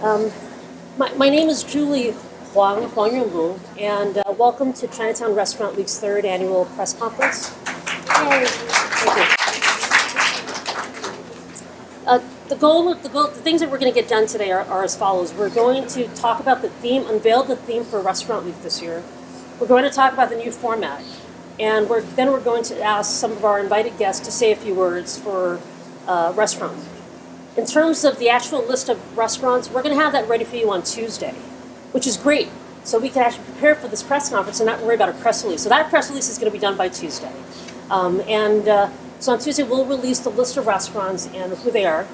Um, my name is Julie Huang, and welcome to Chinatown Restaurant Week's third annual press conference. Yay. Thank you. The things that we're going to get done today are as follows. We're going to talk about unveil the theme for Restaurant Week this year. We're going to talk about the new format, and we're going to ask some of our invited guests to say a few words for Restaurant Week. In terms of the actual list of restaurants, we're going to have that ready for you on Tuesday, which is great. So we can actually prepare for this press conference and not worry about a press release. So that press release is going to be done by Tuesday. So on Tuesday, we'll release the list of restaurants and who they are.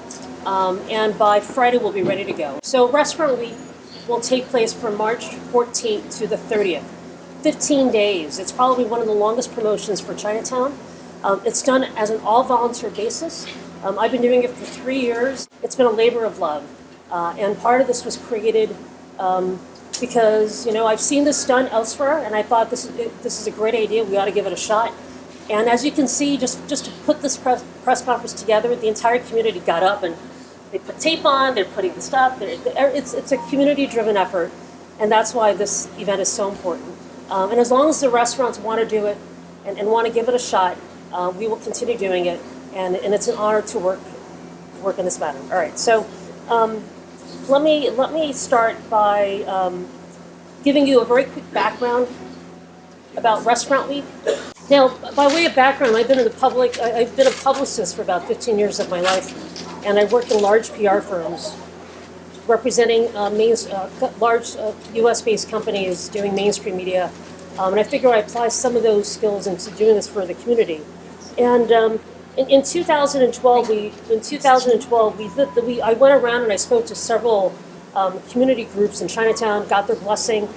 And by Friday, we'll be ready to go. So Restaurant Week will take place from March 14th to the 30th. 15 days. It's probably one of the longest promotions for Chinatown. It's done as an all-volunteer basis. I've been doing it for 3 years. It's been a labor of love. And part of this was created because, I've seen this done elsewhere, and I thought this is a great idea. We ought to give it a shot. And as you can see, just to put this press conference together, the entire community got up and they put tape on, they're putting the stuff. It's a community-driven effort, and that's why this event is so important. And as long as the restaurants want to do it and want to give it a shot, we will continue doing it. And it's an honor to work in this matter. All right, so let me start by giving you a very quick background about Restaurant Week. Now, by way of background, I've been a publicist for about 15 years of my life, and I worked in large PR firms representing large U.S.-based companies doing mainstream media, and I figure I apply some of those skills into doing this for the community. And in 2012, I went around and I spoke to several community groups in Chinatown, got their blessing.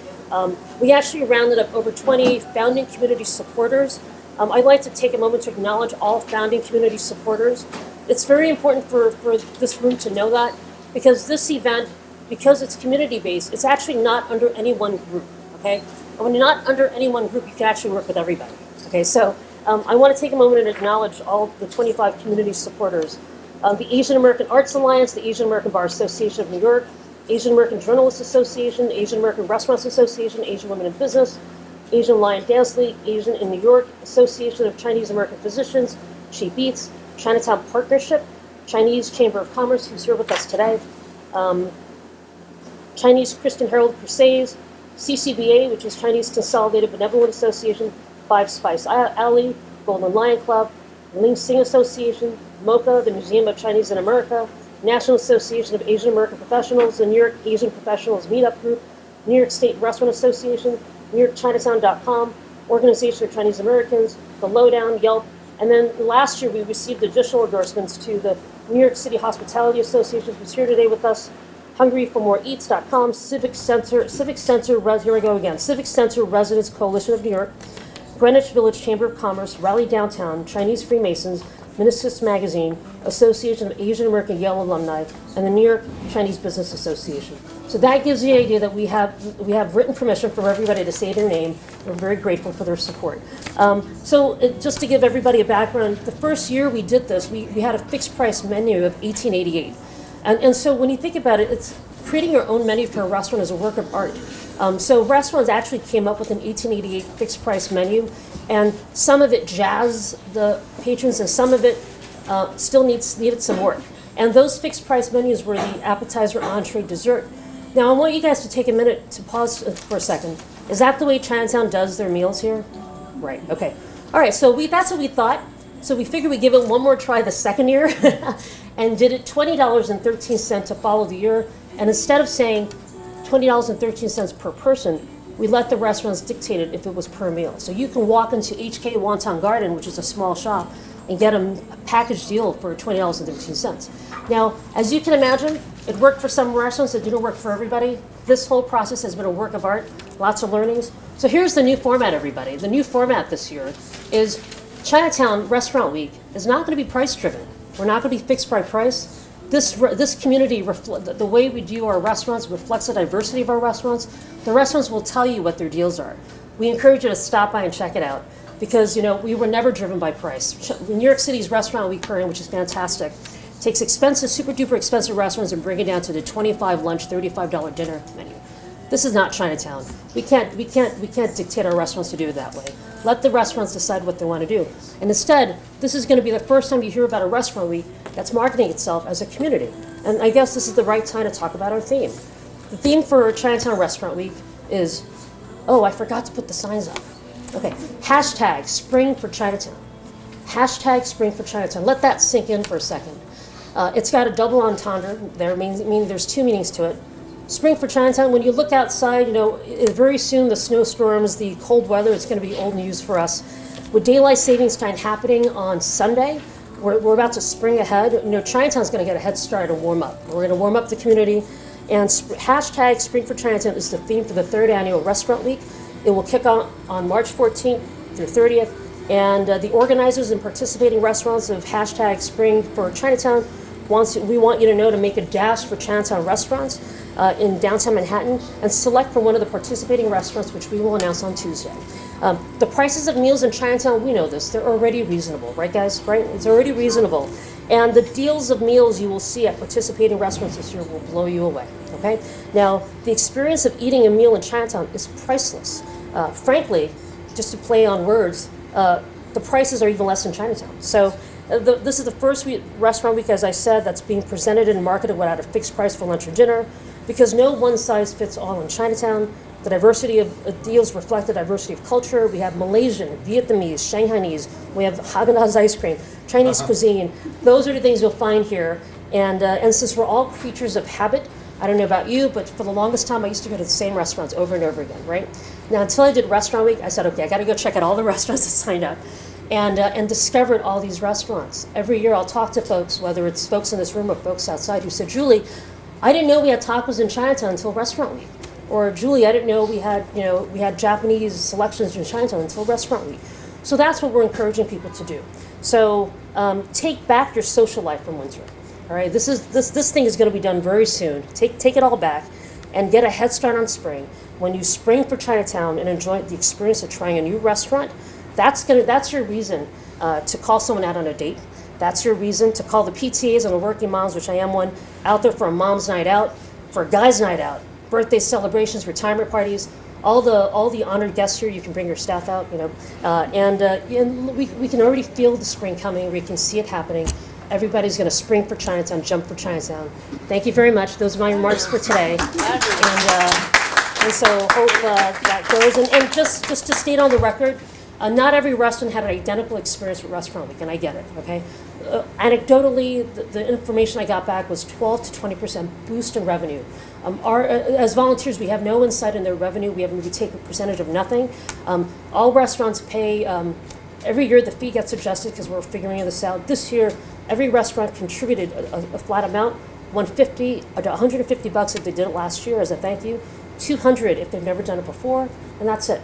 We actually rounded up over 20 founding community supporters. I'd like to take a moment to acknowledge all founding community supporters. It's very important for this room to know that, because this event, because it's community-based, it's actually not under any one group, okay? And when you're not under any one group, you can actually work with everybody, okay? So I want to take a moment and acknowledge all the 25 community supporters. The Asian American Arts Alliance, the Asian American Bar Association of New York, Asian American Journalists Association, Asian American Restaurants Association, Asian Women in Business, Asian Lion Dance League, Asian in New York, Association of Chinese American Physicians, Cheap Eats, Chinatown Partnership, Chinese Chamber of Commerce, who's here with us today, Chinese Christian Herald Crusades, CCBA, which is Chinese Consolidated Benevolent Association, Five Spice Alley, Golden Lion Club, Ling Sing Association, MoCA, the Museum of Chinese in America, National Association of Asian American Professionals, the New York Asian Professionals Meetup Group, New York State Restaurant Association, NewYorkChinatown.com, Organization of Chinese Americans, The Lowdown, Yelp, and then last year we received additional endorsements to the New York City Hospitality Association, who's here today with us, HungryForMoreEats.com, Civic Center Residents Coalition of New York, Greenwich Village Chamber of Commerce, Rally Downtown, Chinese Freemasons, Meniscus Magazine, Association of Asian American Yale Alumni, and the New York Chinese Business Association. So that gives you the idea that we have written permission from everybody to say their name. We're very grateful for their support. Just to give everybody a background, the first year we did this, we had a fixed price menu of $18.88. And so when you think about it, it's creating your own menu for a restaurant is a work of art. So restaurants actually came up with an $18.88 fixed price menu, and some of it jazzed the patrons, and some of it still needed some work. And those fixed price menus were the appetizer, entree, dessert. Now I want you guys to take a minute to pause for a second. Is that the way Chinatown does their meals here? Right. Okay. All right. So that's what we thought. So we figured we'd give it one more try the second year, and did it $20.13 to follow the year. And instead of saying $20.13 per person, we let the restaurants dictate it if it was per meal. So you can walk into HK Wonton Garden, which is a small shop, and get a package deal for $20.13. Now, as you can imagine, it worked for some restaurants, it didn't work for everybody. This whole process has been a work of art, lots of learnings. So here's the new format, everybody. The new format this year is Chinatown Restaurant Week is not going to be price-driven. We're not going to be fixed by price. This community, the way we do our restaurants reflects the diversity of our restaurants. The restaurants will tell you what their deals are. We encourage you to stop by and check it out, because we were never driven by price. New York City's Restaurant Week program, which is fantastic, takes expensive, super duper expensive restaurants and bring it down to the $25 lunch, $35 dinner menu. This is not Chinatown. We can't dictate our restaurants to do it that way. Let the restaurants decide what they want to do. And instead, this is going to be the first time you hear about a restaurant week that's marketing itself as a community. And I guess this is the right time to talk about our theme. The theme for Chinatown Restaurant Week is, oh, I forgot to put the signs up. Okay, hashtag Spring for Chinatown. Hashtag Spring for Chinatown. Let that sink in for a second. It's got a double entendre there, meaning there's two meanings to it. Spring for Chinatown, when you look outside, very soon the snowstorms, the cold weather, it's going to be old news for us. With daylight savings time happening on Sunday, we're about to spring ahead. Chinatown's going to get a head start and warm up. We're going to warm up the community. And hashtag Spring for Chinatown is the theme for the third annual Restaurant Week. It will kick on March 14th through 30th. And the organizers and participating restaurants of hashtag Spring for Chinatown, we want you to know to make a dash for Chinatown restaurants in downtown Manhattan and select from one of the participating restaurants, which we will announce on Tuesday. The prices of meals in Chinatown, we know this, they're already reasonable, right guys? Right? It's already reasonable. And the deals of meals you will see at participating restaurants this year will blow you away, okay? Now, the experience of eating a meal in Chinatown is priceless. Frankly, just to play on words, the prices are even less in Chinatown. So this is the first restaurant week, as I said, that's being presented and marketed without a fixed price for lunch or dinner, because no one size fits all in Chinatown. The diversity of deals reflect the diversity of culture. We have Malaysian, Vietnamese, Shanghainese. We have Haagen-Dazs ice cream, Chinese cuisine. Those are the things you'll find here. And since we're all creatures of habit, I don't know about you, but for the longest time, I used to go to the same restaurants over and over again, right? Now, until I did Restaurant Week, I said, okay, I got to go check out all the restaurants that signed up. And discovered all these restaurants. Every year I'll talk to folks, whether it's folks in this room or folks outside, who said, Julie, I didn't know we had tacos in Chinatown until Restaurant Week. Or Julie, I didn't know we had Japanese selections in Chinatown until Restaurant Week. So that's what we're encouraging people to do. So take back your social life from winter. All right, this thing is going to be done very soon. Take it all back and get a head start on spring. When you spring for Chinatown and enjoy the experience of trying a new restaurant, that's your reason to call someone out on a date. That's your reason to call the PTAs and the working moms, which I am one, out there for a mom's night out, for a guy's night out, birthday celebrations, retirement parties, all the honored guests here. You can bring your staff out, and we can already feel the spring coming. We can see it happening. Everybody's going to spring for Chinatown, jump for Chinatown. Thank you very much. Those are my remarks for today. And so hope that goes. And just to state on the record, not every restaurant had an identical experience with Restaurant Week, and I get it, okay? Anecdotally, the information I got back was 12 to 20% boost in revenue. As volunteers, we have no insight in their revenue. We take a percentage of nothing. All restaurants pay, every year the fee gets adjusted because we're figuring this out. This year, every restaurant contributed a flat amount, $150 if they did it last year as a thank you, $200 if they've never done it before, and that's it.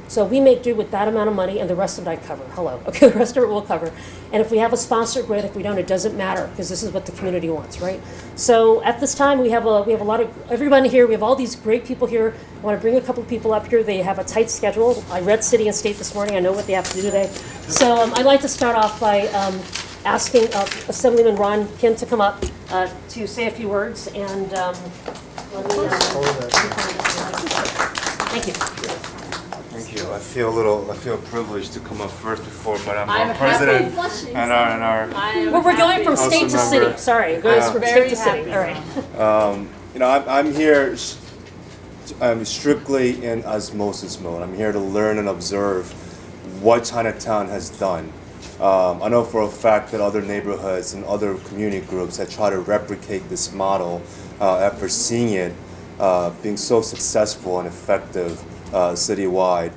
So we make do with that amount of money, and the rest of it I cover. Hello. Okay, the rest of it we'll cover. And if we have a sponsor, great. If we don't, it doesn't matter, because this is what the community wants, right? So at this time, we have a lot of everybody here. We have all these great people here. I want to bring a couple of people up here. They have a tight schedule. I read City and State this morning. I know what they have to do today. So I'd like to start off by asking Assemblyman Ron Kim to come up to say a few words. And thank you. Thank you. I feel privileged to come up first before Madam President and our. Well, we're going from state to city. member. Sorry, going from state to city. All right. I'm here. I'm strictly in osmosis mode. I'm here to learn and observe what Chinatown has done. I know for a fact that other neighborhoods and other community groups have tried to replicate this model after seeing it being so successful and effective citywide.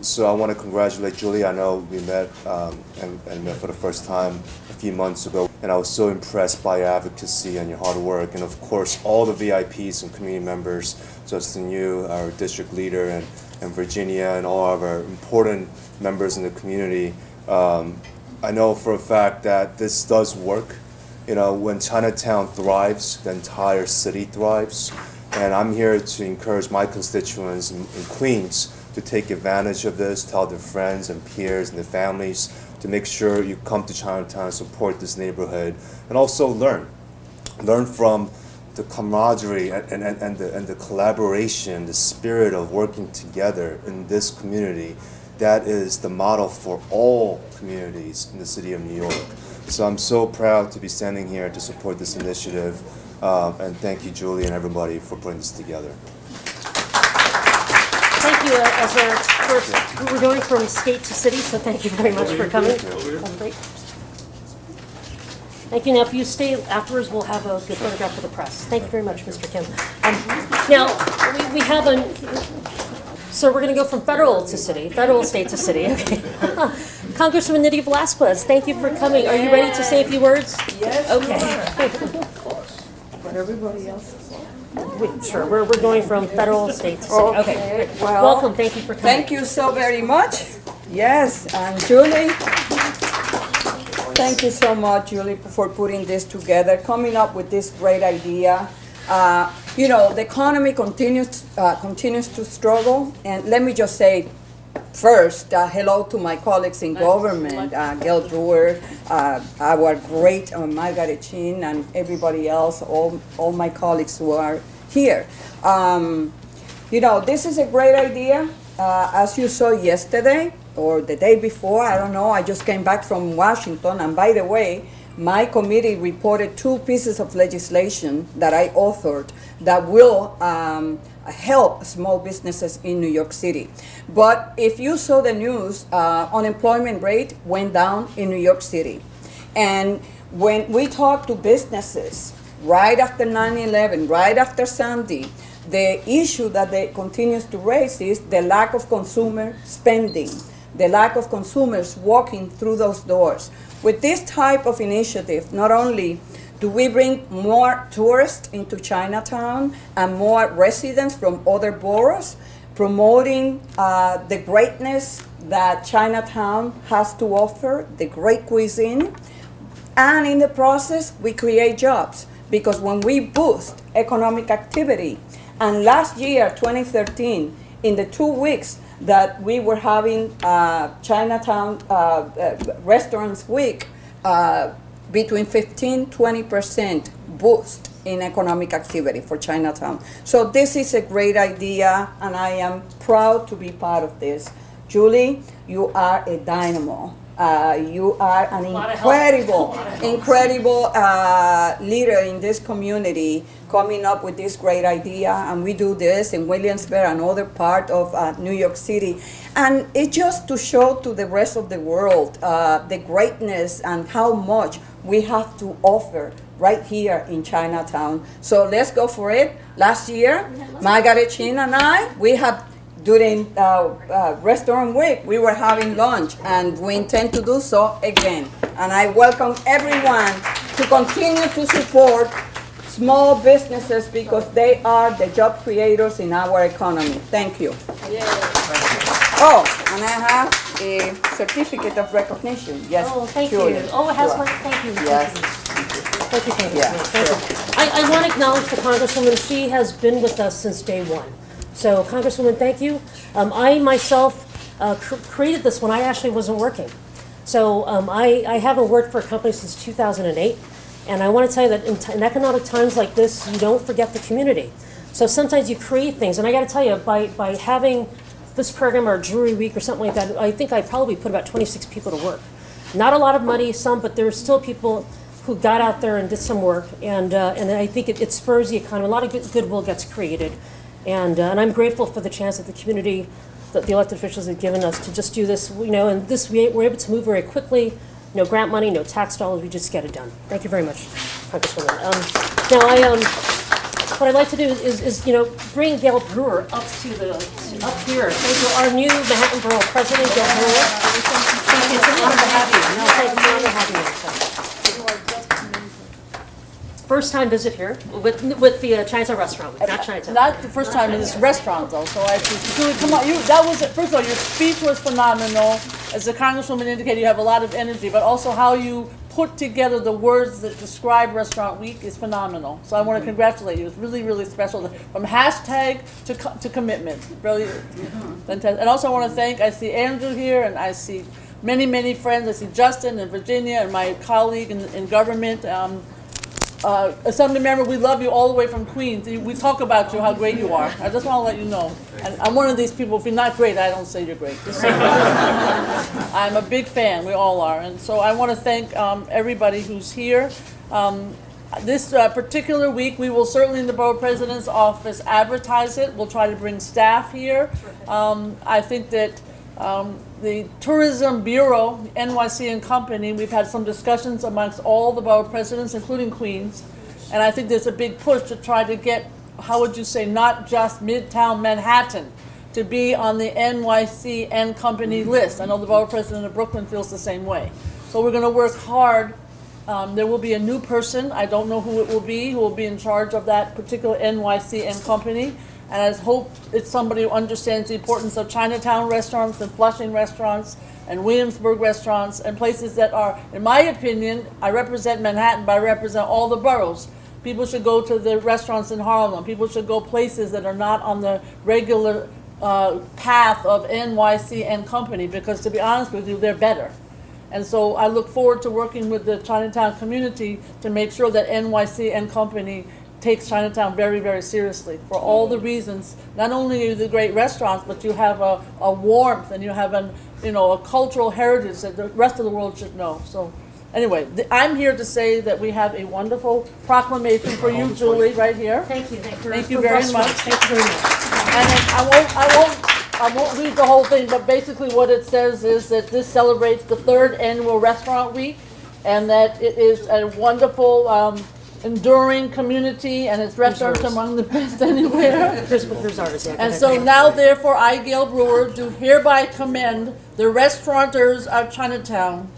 So I want to congratulate Julie. I know we met and met for the first time a few months ago, and I was so impressed by your advocacy and your hard work, and of course all the VIPs and community members, Justin Yu, our district leader, and Virginia, and all of our important members in the community. I know for a fact that this does work. When Chinatown thrives, the entire city thrives. And I'm here to encourage my constituents in Queens to take advantage of this, tell their friends and peers and their families to make sure you come to Chinatown, support this neighborhood, and also learn from the camaraderie and the collaboration, the spirit of working together in this community. That is the model for all communities in the city of New York. So I'm so proud to be standing here to support this initiative, and thank you, Julie, and everybody for putting this together. Thank you, as our first, we're going from state to city, so thank you very much for coming. Great. Thank you. Now, if you stay afterwards, we'll have a good photograph for the press. Thank you very much, Mr. Kim. Now, we have a, so we're going to go from federal state to city. Okay. Congresswoman Nydia Velázquez, thank you for coming. Are you ready to say a few words? Yes. Okay. Of course. But everybody else is Sure, we're going from federal state to city. Okay. Well, Welcome. Thank you for coming. thank you so very much. Yes, and Julie, thank you so much, Julie, for putting this together, coming up with this great idea. You know, the economy continues to struggle, and let me just say first, hello to my colleagues in government, Gail Brewer, our great Margaret Chin, and everybody else, all my colleagues who are here. You know, this is a great idea. As you saw yesterday, or the day before, I don't know, I just came back from Washington, and by the way, my committee reported 2 pieces of legislation that I authored that will help small businesses in New York City. But if you saw the news, unemployment rate went down in New York City. And when we talk to businesses right after 9/11, right after Sandy, the issue that they continues to raise is the lack of consumer spending, the lack of consumers walking through those doors. With this type of initiative, not only do we bring more tourists into Chinatown and more residents from other boroughs, promoting the greatness that Chinatown has to offer, the great cuisine, and in the process, we create jobs. Because when we boost economic activity, and last year, 2013, in the 2 weeks that we were having Chinatown Restaurants Week, between 15-20% boost in economic activity for Chinatown. So this is a great idea, and I am proud to be part of this. Julie, you are a dynamo. You are an incredible leader in this community, coming up with this great idea, and we do this in Williamsburg and other part of New York City. And it's just to show to the rest of the world the greatness and how much we have to offer right here in Chinatown. So let's go for it. Last year, Margaret Chin and I, we have during Restaurant Week, we were having lunch, and we intend to do so again. And I welcome everyone to continue to support small businesses because they are the job creators in our economy. Thank you. Yeah. Oh, and I have a certificate of recognition. Yes. Oh, thank Julie. you. Oh, it has Sure. one. Thank you. Yes. Thank you, Congresswoman. Yeah, Thank you. I want to acknowledge the Congresswoman. She has been with us since day one. So, Congresswoman, thank you. I myself created this when I actually wasn't working. So I haven't worked for a company since 2008. And I want to tell you that in economic times like this, you don't forget the community. So sometimes you create things. And I got to tell you, by having this program or Jewelry Week or something like that, I think I probably put about 26 people to work. Not a lot of money, some, but there's still people who got out there and did some work. And I think it spurs the economy. A lot of goodwill gets created. And I'm grateful for the chance that the community, that the elected officials have given us to just do this, and we're able to move very quickly. No grant money, no tax dollars, we just get it done. Thank you very much, Congresswoman. Now, what I'd like to do is bring Gail Brewer up here. Thank you, our new Manhattan Borough President, Gail Brewer. Thank you, it's an honor to have you. No, thank you, it's an honor to have you. First time visit here with the Chinatown Restaurant, not Chinatown. Not the first time in this restaurant, though. So I appreciate. Julie, come on, that was it. First of all, your speech was phenomenal. As the Congresswoman indicated, you have a lot of energy, but also how you put together the words that describe Restaurant Week is phenomenal. So I want to congratulate you. It's really, really special. From hashtag to commitment, really fantastic. And also I want to thank. I see Andrew here, and I see many, many friends. I see Justin and Virginia and my colleague in government. Assembly member, we love you all the way from Queens. We talk about you, how great you are. I just want to let you know. And I'm one of these people, if you're not great, I don't say you're great. Just say you're great. I'm a big fan, we all are. And so I want to thank everybody who's here. This particular week, we will certainly in the Borough President's office advertise it. We'll try to bring staff here. I think that the Tourism Bureau, NYC and Company, we've had some discussions amongst all the borough presidents, including Queens. And I think there's a big push to try to get, how would you say, not just Midtown Manhattan to be on the NYC and Company list. I know the borough president of Brooklyn feels the same way. So we're going to work hard. There will be a new person, I don't know who it will be, who will be in charge of that particular NYC and Company. And I hope it's somebody who understands the importance of Chinatown restaurants and Flushing restaurants and Williamsburg restaurants and places that are, in my opinion, I represent Manhattan, but I represent all the boroughs. People should go to the restaurants in Harlem. People should go places that are not on the regular path of NYC and Company, because to be honest with you, they're better. And so I look forward to working with the Chinatown community to make sure that NYC and Company takes Chinatown very, very seriously for all the reasons. Not only are you the great restaurants, but you have a warmth and you have a cultural heritage that the rest of the world should know. So anyway, I'm here to say that we have a wonderful proclamation for you, Julie, right here. Thank you. Thank you very much. Thank you very much. And I won't read the whole thing, but basically what it says is that this celebrates the 3rd annual Restaurant Week, and that it is a wonderful, enduring community, and its restaurants among the best anywhere. Here's ours. Yeah, And so now, therefore, I, Gail Brewer, do hereby commend the restaurateurs of Chinatown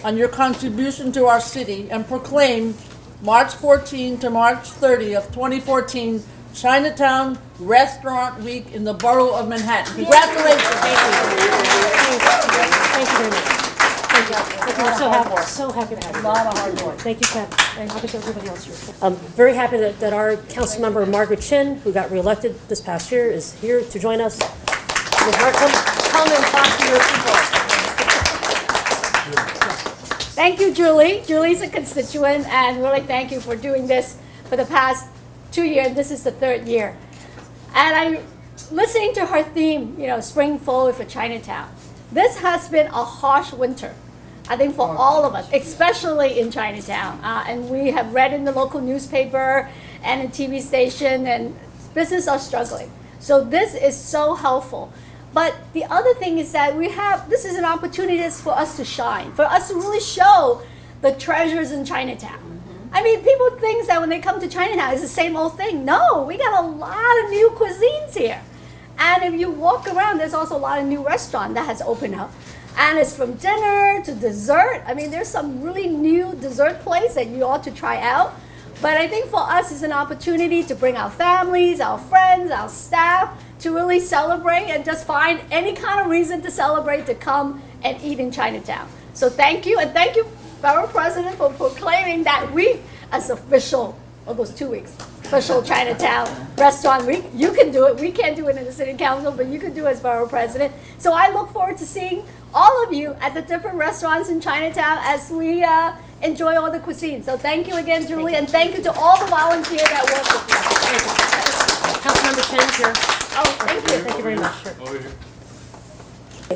on your contribution to our city, and proclaim March 14 to March 30 of 2014 Chinatown Restaurant Week in the Borough of Manhattan. Congratulations. Thank you very much. Thank you. I'm so happy to have you. A lot of hard work. Thank you, Kevin. Thank you to everybody else here. I'm very happy that our council member Margaret Chin, who got reelected this past year, is here to join us. Ms. Hart, come and talk to your people. Thank you, Julie. Julie's a constituent, and really thank you for doing this for the past 2 years. This is the 3rd year. And I'm listening to her theme, spring forward for Chinatown. This has been a harsh winter, I think, for all of us, especially in Chinatown. And we have read in the local newspaper and a TV station, and businesses are struggling. So this is so helpful. But the other thing is that this is an opportunity for us to shine, for us to really show the treasures in Chinatown. I mean, people think that when they come to Chinatown, it's the same old thing. No, we got a lot of new cuisines here. And if you walk around, there's also a lot of new restaurants that has opened up. And it's from dinner to dessert. I mean, there's some really new dessert place that you ought to try out. But I think for us, it's an opportunity to bring our families, our friends, our staff, to really celebrate and just find any kind of reason to celebrate, to come and eat in Chinatown. So thank you, and thank you, Borough President, for proclaiming that week as official, those 2 weeks, official Chinatown Restaurant Week. You can do it. We can't do it in the City Council, but you can do it as Borough President. So I look forward to seeing all of you at the different restaurants in Chinatown as we enjoy all the cuisine. So thank you again, Julie, and thank you to all the volunteers that work with you. Thank you. Councilmember Chin here. Oh, thank you. Thank you very much. Sure.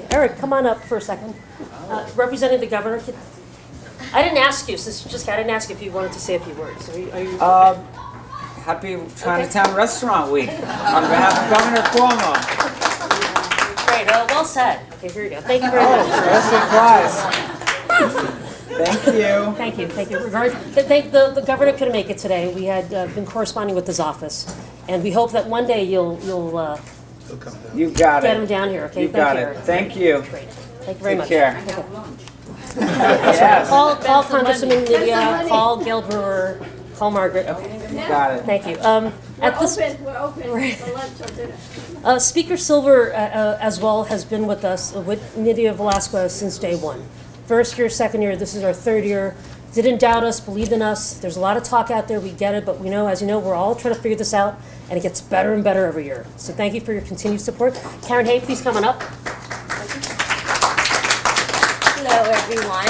Eric, come on up for a second. Representing the governor. I didn't ask you, since Jessica, I didn't ask if you wanted to say a few words. Are you Happy Chinatown Restaurant Week on behalf of Governor Cuomo. Great, well said. Okay, here you go. Thank you very much. That's Thank you. Thank you. The governor couldn't make it today. We had been corresponding with his office, and we hope that one day you'll You got get him it. down here. Okay, You got it. Thank you. Great. Thank you very much. Take care. Okay. Yes, Call Congressman Lydia, call Gail Brewer, call Margaret. Okay, you got it. thank you. We're open for lunch or dinner. Speaker Silver as well has been with us, with Nydia Velasquez since day one. First year, second year, this is our 3rd year. Didn't doubt us, believed in us. There's a lot of talk out there, we get it, but we know, as you know, we're all trying to figure this out, and it gets better and better every year. So thank you for your continued support. Karen Hay, please come on up. everyone.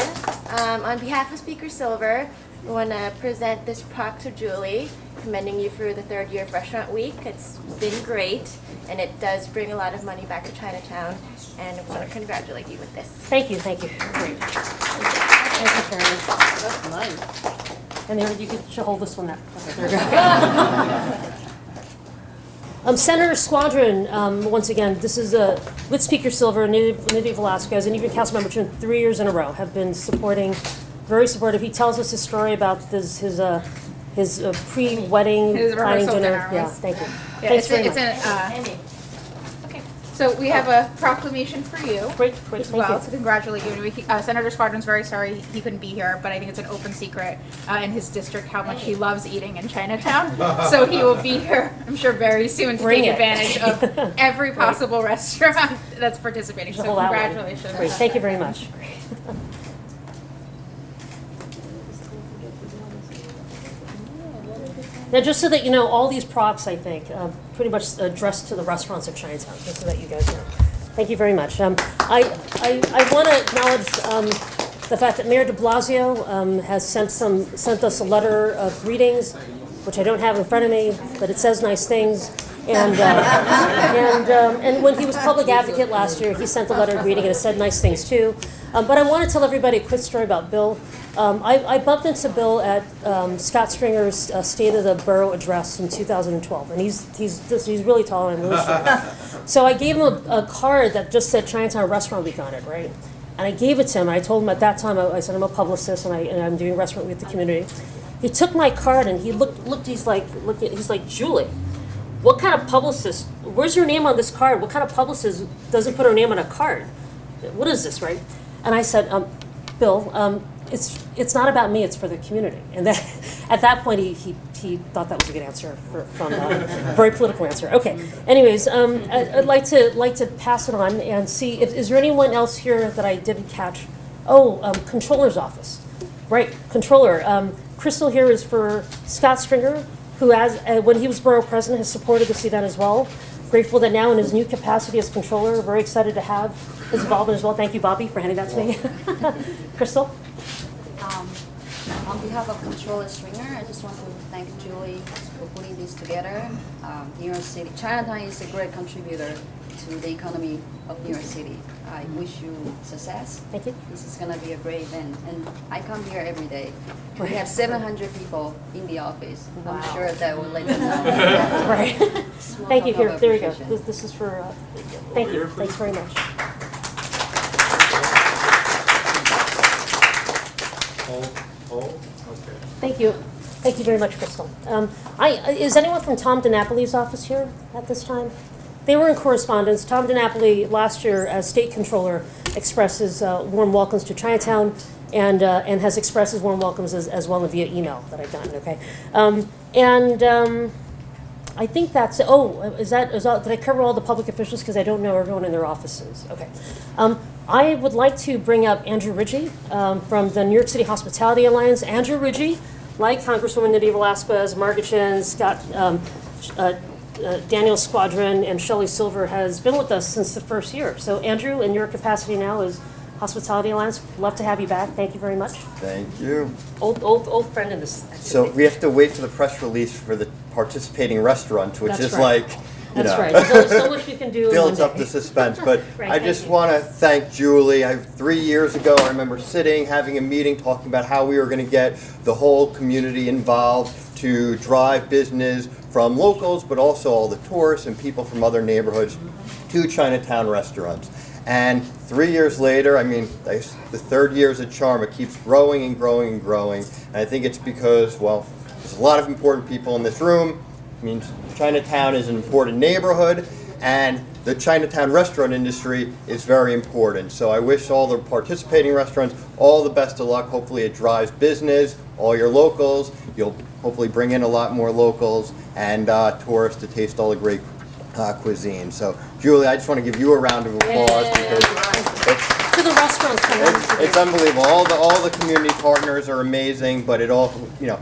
On behalf of Speaker Silver, I want to present this plaque to Julie, commending you for the 3rd year of Restaurant Week. It's been great, and it does bring a lot of money back to Chinatown, and I want to congratulate you with this. Thank you, thank you. Great. Thank you, Karen. That's nice. And there, you should hold this one there. Okay, there we go. Senator Squadron, once again, this is with Speaker Silver, Nidia Velasquez, and even Councilmember Chin, 3 years in a row have been supporting, very supportive. He tells us his story about his pre-wedding His planning rehearsal dinner. dinner Yeah, was- thank you. Yeah, Thanks very it's much. so we have a proclamation for you. Great, As thank well, you. to congratulate you. And Senator Squadron's very sorry he couldn't be here, but I think it's an open secret in his district how much he loves eating in Chinatown. So he will be here, I'm sure, very soon to Bring take it. advantage of every possible restaurant that's participating. So There's a whole outline. congratulations. Great, thank you very much. Now, just so that you know, all these props, I think, pretty much addressed to the restaurants of Chinatown, just so that you guys know. Thank you very much. I want to acknowledge the fact that Mayor de Blasio has sent us a letter of greetings, which I don't have in front of me, but it says nice things. And when he was public advocate last year, he sent a letter of greeting and it said nice things too. But I want to tell everybody a quick story about Bill. I bumped into Bill at Scott Stringer's State of the Borough address in 2012, and he's really tall and really short. So I gave him a card that just said Chinatown Restaurant Week on it, right? And I gave it to him. I told him at that time, I said I'm a publicist and I'm doing Restaurant Week with the community. He took my card and he looked. He's like, Julie, what kind of publicist? Where's your name on this card? What kind of publicist doesn't put her name on a card? What is this, right? And I said, Bill, it's not about me. It's for the community. And that, at that point, he thought that was a good answer from a very political answer. Okay. Anyways, I'd like to pass it on and see if is there anyone else here that I didn't catch? Oh, Controller's office, right? Controller. Crystal here is for Scott Stringer, who has when he was borough president has supported this event as well. Grateful that now in his new capacity as controller, very excited to have his involvement as well. Thank you, Bobby, for handing that to me. Crystal? On behalf of Controller Stringer, I just want to thank Julie for putting this together. New York City, Chinatown is a great contributor to the economy of New York City. I wish you success. Thank you. This is going to be a great event, and I come here every day. We have 700 people in the office. Wow. I'm sure that will let you know. Right. Small Thank you. token Here, of there we go. appreciation. This is for. Thank you. Thanks very much. Thank you. Thank you very much, Crystal. Is anyone from Tom DiNapoli's office here at this time? They were in correspondence. Tom DiNapoli, last year as state controller, expresses warm welcomes to Chinatown and has expressed his warm welcomes as well via email that I've gotten, okay? I think that's, did I cover all the public officials? Because I don't know everyone in their offices. Okay. I would like to bring up Andrew Ridgey from the New York City Hospitality Alliance. Andrew Ridgey, like Congresswoman Nidia Velasquez, Margaret Chin, Scott, Daniel Squadron, and Shelley Silver, has been with us since the first year. So Andrew, in your capacity now as Hospitality Alliance, love to have you back. Thank you very much. Thank you. Old friend in this activity. So we have to wait for the press release for the participating restaurant, which That's is right. like, That's right. There's only so much we can do in builds one up day. the suspense. But Right, I thank just you. want to thank Julie. 3 years ago, I remember sitting, having a meeting, talking about how we were going to get the whole community involved to drive business from locals, but also all the tourists and people from other neighborhoods to Chinatown restaurants. And 3 years later, I mean, the third year is a charm. It keeps growing and growing and growing. And I think it's because, well, there's a lot of important people in this room. I mean, Chinatown is an important neighborhood, and the Chinatown restaurant industry is very important. So I wish all the participating restaurants all the best of luck. Hopefully it drives business, all your locals. You'll hopefully bring in a lot more locals and tourists to taste all the great cuisine. So, Julie, I just want to give you a round of applause because To the restaurants. it's unbelievable. All the community partners are amazing, but it all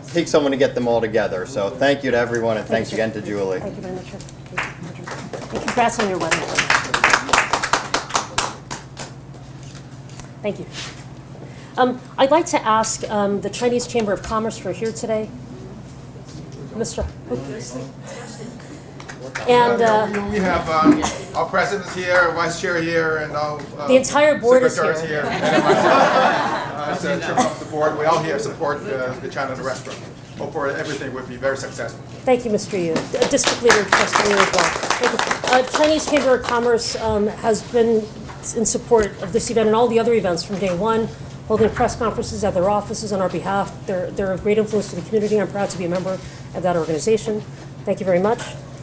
takes someone to get them all together. So, thank you to everyone, and thanks again to Julie. Thank you very much. And congrats on your wedding. Thank you. I'd like to ask the Chinese Chamber of Commerce for here today. Mr. And we have our president here, vice chair here, and all the entire board is secretaries here. And myself, as chairman of the board, we all here support the Chinatown Restaurant. Hope for everything would be very successful. Thank you, Mr. Yu. District Leader Trustee Yu as well. Thank you. Chinese Chamber of Commerce has been in support of this event and all the other events from day one, holding press conferences at their offices on our behalf. They're a great influence to the community. I'm proud to be a member of that organization. Thank you very much.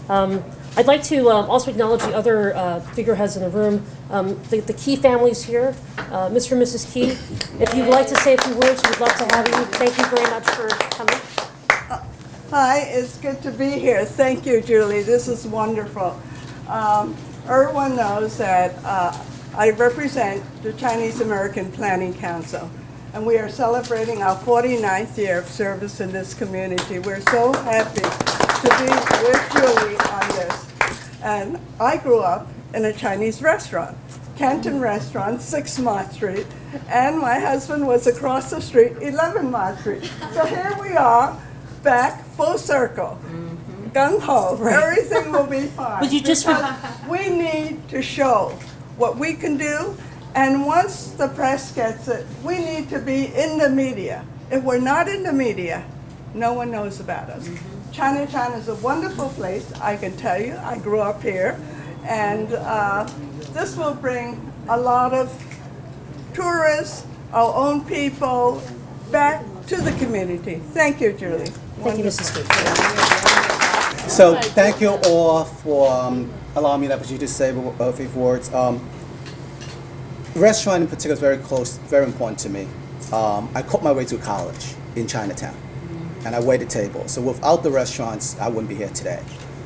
I'd like to also acknowledge the other figureheads in the room, the Key families here, Mr. and Mrs. Key. If you'd like to say a few words, we'd love to have you. Thank you very much for coming. Hi, it's good to be here. Thank you, Julie. This is wonderful. Everyone knows that I represent the Chinese American Planning Council, and we are celebrating our 49th year of service in this community. We're so happy to be with Julie on this. And I grew up in a Chinese restaurant, Canton Restaurant, 6 Mott Street, and my husband was across the street, 11 Mott Street. So here we are, back full circle. Gung-ho, everything will be fine. Would you just we need to show what we can do, and once the press gets it, we need to be in the media. If we're not in the media, no one knows about us. Chinatown is a wonderful place, I can tell you. I grew up here, and this will bring a lot of tourists, our own people, back to the community. Thank you, Julie. Thank you, Mrs. Key. So thank you all for allowing me the opportunity to say a few words. Restaurant in particular is very close, very important to me. I cooked my way to college in Chinatown, and I waited tables. So without the restaurants, I wouldn't be here today.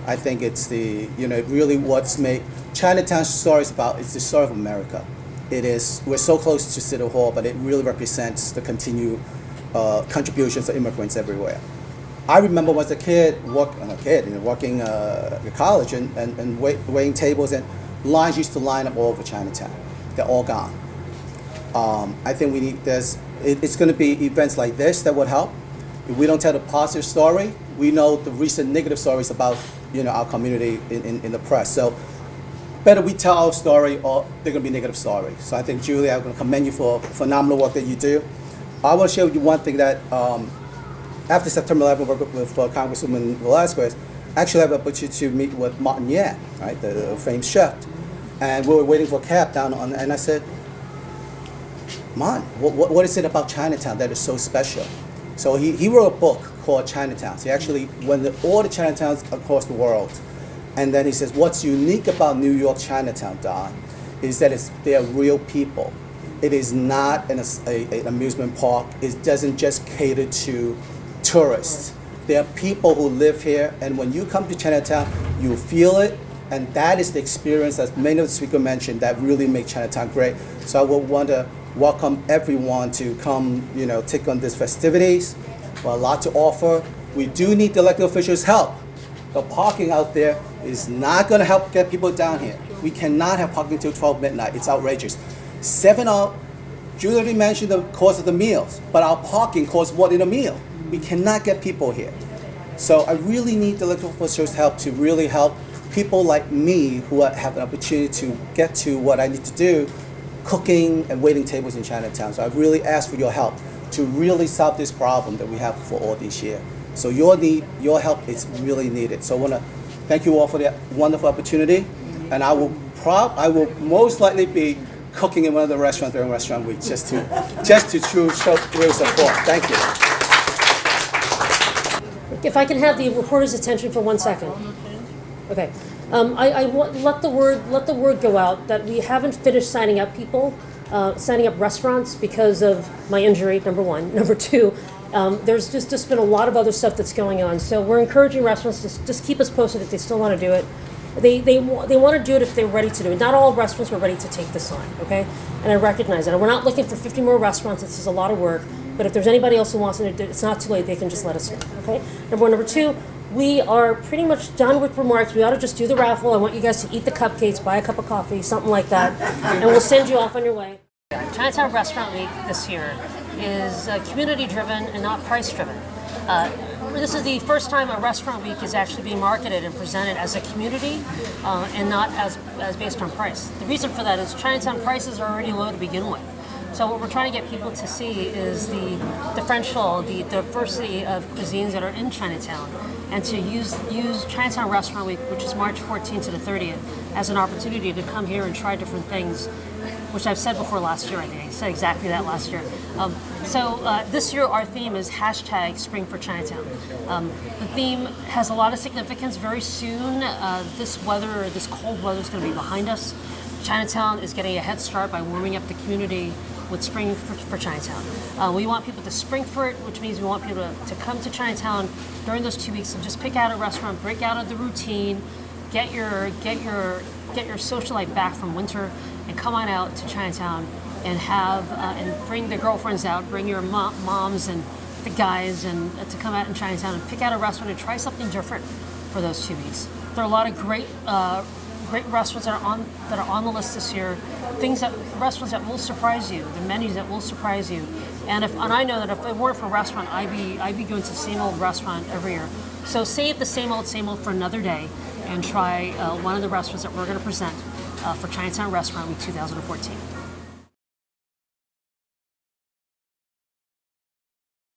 I think it's really what's made Chinatown's story is about. It's the story of America. It is. We're so close to City Hall, but it really represents the continued contributions of immigrants everywhere. I remember when I was a kid, working at college and waiting tables, and lines used to line up all over Chinatown. They're all gone. I think we need it's going to be events like this that would help. If we don't tell the positive story, we know the recent negative stories about our community in the press. So better we tell our story, or they're going to be negative stories. So I think, Julie, I'm going to commend you for phenomenal work that you do. I want to share with you one thing that after September 11th, working with Congresswoman Velasquez, actually I have an opportunity to meet with Martin Yan, right, the famed chef. And we were waiting for a cab down on, and I said, Martin, what is it about Chinatown that is so special? So he wrote a book called Chinatown. So he actually went to all the Chinatowns across the world. And then he says, what's unique about New York Chinatown, Don, is that they're real people. It is not an amusement park. It doesn't just cater to tourists. There are people who live here, and when you come to Chinatown, you feel it, and that is the experience, as many of the speakers mentioned, that really makes Chinatown great. So I would want to welcome everyone to come, take on these festivities. Well, a lot to offer. We do need the elected officials' help. The parking out there is not going to help get people down here. We cannot have parking till 12 midnight. It's outrageous. Julie already mentioned the cost of the meals, but our parking costs more than a meal. We cannot get people here. So I really need the elected officials' help to really help people like me who have an opportunity to get to what I need to do, cooking and waiting tables in Chinatown. So I really ask for your help to really solve this problem that we have for all these years. So your help is really needed. So I want to thank you all for that wonderful opportunity, and I will most likely be cooking in one of the restaurants during Restaurant Week just to show real support. Thank you. If I can have the reporter's attention for 1 second. Okay. Let the word go out that we haven't finished signing up people, signing up restaurants because of my injury, number one. Number two, there's just been a lot of other stuff that's going on. So we're encouraging restaurants to just keep us posted if they still want to do it. They want to do it if they're ready to do it. Not all restaurants are ready to take this on, okay? And I recognize that. And we're not looking for 50 more restaurants. This is a lot of work. But if there's anybody else who wants to do it, it's not too late. They can just let us know, okay? Number one. Number two, we are pretty much done with remarks. We ought to just do the raffle. I want you guys to eat the cupcakes, buy a cup of coffee, something like that. And we'll send you off on your way. Chinatown Restaurant Week this year is community driven and not price driven. This is the first time a restaurant week is actually being marketed and presented as a community and not as based on price. The reason for that is Chinatown prices are already low to begin with. So what we're trying to get people to see is the differential, the diversity of cuisines that are in Chinatown, and to use Chinatown Restaurant Week, which is March 14th to the 30th, as an opportunity to come here and try different things, which I've said before last year, I think. I said exactly that last year. This year our theme is hashtag Spring for Chinatown. The theme has a lot of significance. Very soon, this cold weather is going to be behind us. Chinatown is getting a head start by warming up the community with Spring for Chinatown. We want people to spring for it, which means we want people to come to Chinatown during those 2 weeks and just pick out a restaurant, break out of the routine, get your social life back from winter, and come on out to Chinatown and and bring the girlfriends out, bring your moms and the guys and to come out in Chinatown and pick out a restaurant and try something different for those 2 weeks. There are a lot of great restaurants that are on the list this year. Restaurants that will surprise you, the menus that will surprise you. And I know that if it weren't for a restaurant, I'd be going to the same old restaurant every year. So save the same old for another day and try one of the restaurants that we're going to present for Chinatown Restaurant Week 2014.